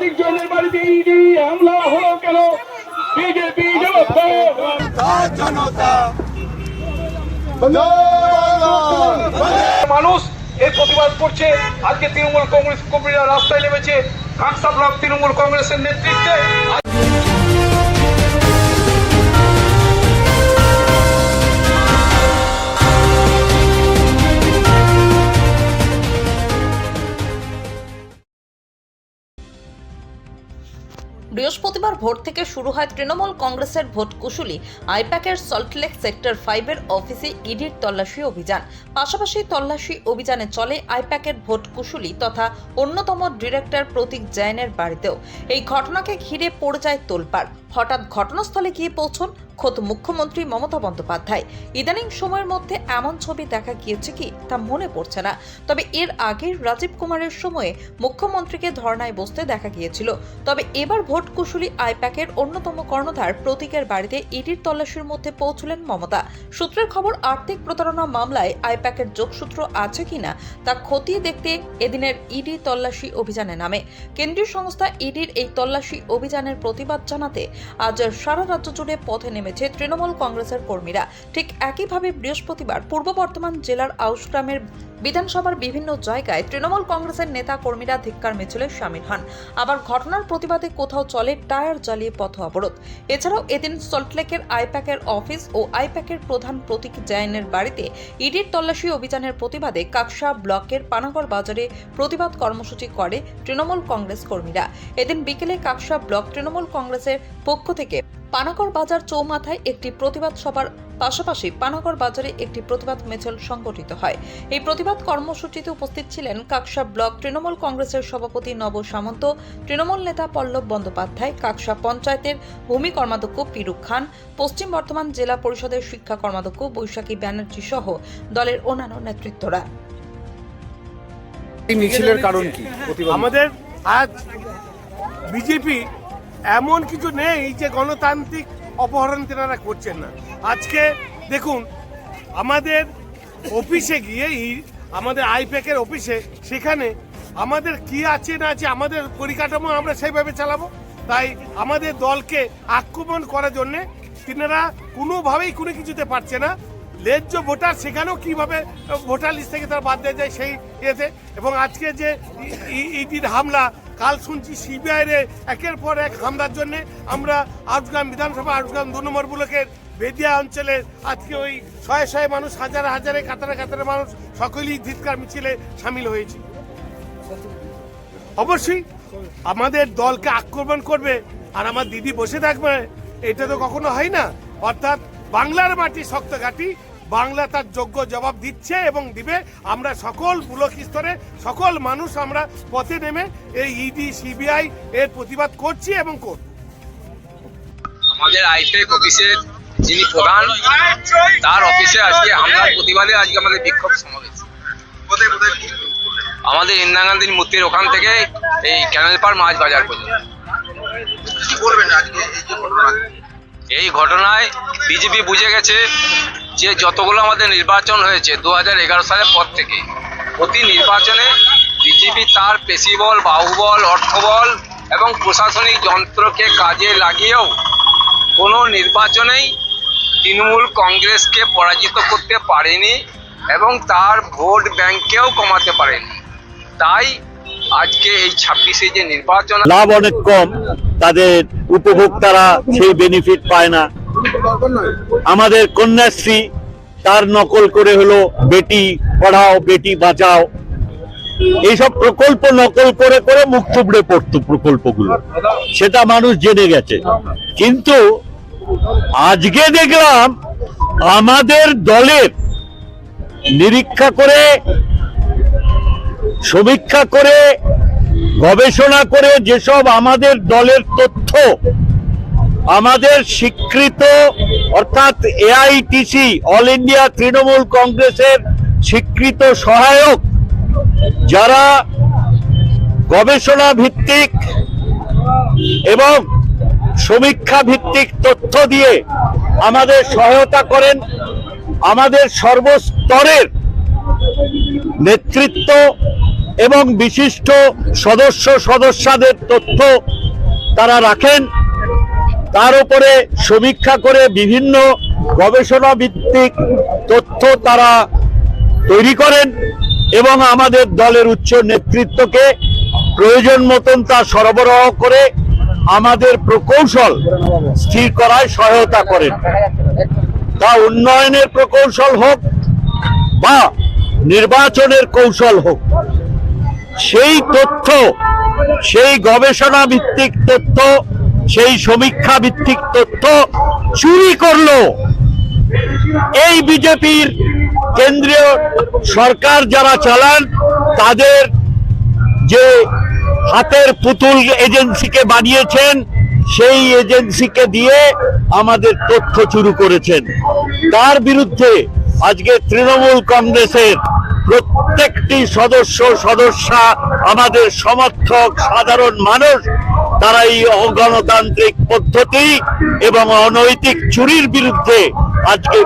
একজনের বাড়িতে ইডি হামলা হলো কেন? বিজেপি মানুষ এর প্রতিবাদ করছে। আজকে তৃণমূল কংগ্রেস কর্মীরা রাস্তায় নেমেছে কাঁকসা ব্লক তৃণমূল কংগ্রেসের নেতৃত্বে। বৃহস্পতিবার ভোর থেকে শুরু হয় তৃণমূল কংগ্রেসের ভোট কুশলী আইপ্যাকের সল্টলেক সেক্টর 5-এর অফিসে ইডির তল্লাশি অভিযান। পাশাপাশি তল্লাশি অভিযানে চলে আইপ্যাকের ভোট কুশলী তথা অন্যতম ডিরেক্টর প্রতীক জৈনের বাড়িতেও। এই ঘটনাকে ঘিরে পড়ে যায় তোলপাড়। হঠাৎ ঘটনাস্থলে গিয়ে পৌঁছন খোদ মুখ্যমন্ত্রী মমতা বন্দ্যোপাধ্যায়। ইদানিং সময়ের মধ্যে এমন ছবি দেখা গিয়েছে কি তা মনে পড়ছে না, তবে এর আগে রাজীব কুমারের সময়ে মুখ্যমন্ত্রীকে ধর্নায় বসতে দেখা গিয়েছিল। তবে এবার ভোট কুশলী আইপ্যাকের অন্যতম কর্ণধার প্রতীকের বাড়িতে ইডির তল্লাশির মধ্যে পৌঁছলেন মমতা। সূত্রের খবর, আর্থিক প্রতারণা মামলায় আইপ্যাকের যোগসূত্র আছে কিনা তা খতিয়ে দেখতে এদিনের ইডি তল্লাশি অভিযানে নামে। কেন্দ্রীয় সংস্থা ইডির এই তল্লাশি অভিযানের প্রতিবাদ জানাতে আজ সারা রাজ্য জুড়ে পথে নেমেছে তৃণমূল কংগ্রেসের কর্মীরা। ঠিক একইভাবে বৃহস্পতিবার পূর্ব বর্ধমান জেলার আউশগ্রামের বিধানসভার বিভিন্ন জায়গায় তৃণমূল কংগ্রেসের নেতা কর্মীরা ধিক্কার মিছিলে শামিল হন। আবার ঘটনার প্রতিবাদে কোথাও চলে টায়ার জ্বালিয়ে পথ অবরোধ। এছাড়াও এদিন সল্টলেকের আইপ্যাকের অফিস ও আইপ্যাকের প্রধান প্রতীক জৈনের বাড়িতে ইডির তল্লাশি অভিযানের প্রতিবাদে কাকসা ব্লকের পানাগড় বাজারে প্রতিবাদ কর্মসূচি করে তৃণমূল কংগ্রেস কর্মীরা। এদিন বিকেলে কাকসা ব্লক তৃণমূল কংগ্রেসের পক্ষ থেকে পানাগড় বাজার চৌমাথায় একটি প্রতিবাদ সভার পাশাপাশি পানাগড় বাজারে একটি প্রতিবাদ মিছিল সংগঠিত হয়। এই প্রতিবাদ কর্মসূচিতে উপস্থিত ছিলেন কাকসা ব্লক তৃণমূল কংগ্রেসের সভাপতি নব সামন্ত, তৃণমূল নেতা পল্লব বন্দ্যোপাধ্যায়, কাকসা পঞ্চায়েতের ভূমি কর্মাধ্যক্ষ পিরুক খান, পশ্চিম বর্ধমান জেলা পরিষদের শিক্ষা কর্মাধ্যক্ষ বৈশাখী ব্যানার্জি সহ দলের অন্যান্য নেতৃত্বরা। এই মিছিলের কারণ কি? আমাদের আজ বিজেপি এমন কিছু নেই যে গণতান্ত্রিক অপহরণ তেনারা করছেন না। আজকে দেখুন, আমাদের অফিসে গিয়ে আমাদের আইপ্যাকের অফিসে সেখানে আমাদের কি আছে না আছে, আমাদের পরিকাঠামো আমরা সেইভাবে চালাবো। তাই আমাদের দলকে আক্রমণ করার জন্যে তিনারা কোনোভাবেই কোনো কিছুতে পারছে না। ন্যায্য ভোটার সেখানেও কিভাবে ভোটার লিস্ট থেকে তারা বাদ দেওয়া যায় সেই ইয়েতে। এবং আজকে যে ইডির হামলা, কাল শুনছি সিবিআইয়ের একের পর এক হামলার জন্য আমরা আউটগ্রাম বিধানসভা আউটগ্রাম 2 নম্বর ব্লকের বেদিয়া অঞ্চলের আজকে ওই শয়ে শয়ে মানুষ, হাজারে হাজারে কাতারে কাতারে মানুষ সকলেই ধিক্কার মিছিলে সামিল হয়েছে। অবশ্যই আমাদের দলকে আক্রমণ করবে আর আমার দিদি বসে থাকবে, এটা তো কখনো হয় না। অর্থাৎ বাংলার মাটি শক্ত ঘাঁটি, বাংলা তার যোগ্য জবাব দিচ্ছে এবং দিবে। আমরা সকল ব্লক স্তরে সকল মানুষ আমরা পথে নেমে এই ইডি সিবিআই এর প্রতিবাদ করছি এবং করব। আমাদের আইপ্যাক অফিসের যিনি প্রধান, তার অফিসে আজকে হামলার প্রতিবাদে আজকে আমাদের বিক্ষোভ সমাবেশ। আমাদের ইন্দিরা গান্ধীর মূর্তির ওখান থেকে এই ক্যানেলপাড় মাছ বাজার পর্যন্ত। এই ঘটনায় বিজেপি বুঝে গেছে যে যতগুলো আমাদের নির্বাচন হয়েছে 2011 সালের পর থেকে, প্রতি নির্বাচনে বিজেপি তার পেশিবল, বাহুবল, অর্থবল এবং প্রশাসনিক যন্ত্রকে কাজে লাগিয়েও কোনো নির্বাচনেই তৃণমূল কংগ্রেসকে পরাজিত করতে পারেনি এবং তার ভোট ব্যাংকেও কমাতে পারেনি। তাই আজকে এই 26-এ যে নির্বাচন, লাভ অনেক কম, তাদের উপভোক্তারা সেই বেনিফিট পায় না। আমাদের কন্যাশ্রী তার নকল করে হলো বেটি পড়াও বেটি বাঁচাও, এইসব প্রকল্প নকল করে করে মুখ থুবড়ে পড়তো প্রকল্পগুলো, সেটা মানুষ জেনে গেছে। কিন্তু আজকে দেখলাম আমাদের দলের নিরীক্ষা করে, সমীক্ষা করে, গবেষণা করে যেসব আমাদের দলের তথ্য, আমাদের স্বীকৃত অর্থাৎ এআইটিসি অল ইন্ডিয়া তৃণমূল কংগ্রেসের স্বীকৃত সহায়ক, যারা গবেষণা ভিত্তিক এবং সমীক্ষা ভিত্তিক তথ্য দিয়ে আমাদের সহায়তা করেন, আমাদের সর্বস্তরের নেতৃত্ব এবং বিশিষ্ট সদস্যদের তথ্য তারা রাখেন, তার উপরে সমীক্ষা করে বিভিন্ন গবেষণা ভিত্তিক তথ্য তারা তৈরি করেন এবং আমাদের দলের উচ্চ নেতৃত্বকে প্রয়োজন মতন তা সরবরাহ করে আমাদের প্রকৌশল স্থির করায় সহায়তা করেন। তা উন্নয়নের প্রকৌশল হোক বা নির্বাচনের কৌশল হোক, সেই তথ্য, সেই গবেষণা ভিত্তিক তথ্য, সেই সমীক্ষা ভিত্তিক তথ্য চুরি করলো এই বিজেপির কেন্দ্রীয় সরকার যারা চালান, তাদের যে হাতের পুতুল এজেন্সিকে বানিয়েছেন, সেই এজেন্সিকে দিয়ে আমাদের তথ্য চুরি করেছেন। তার বিরুদ্ধে আজকে তৃণমূল কংগ্রেসের প্রত্যেকটি সদস্যা, আমাদের সমর্থক, সাধারণ মানুষ, তারা এই অগণতান্ত্রিক পদ্ধতি এবং অনৈতিক চুরির বিরুদ্ধে আজকে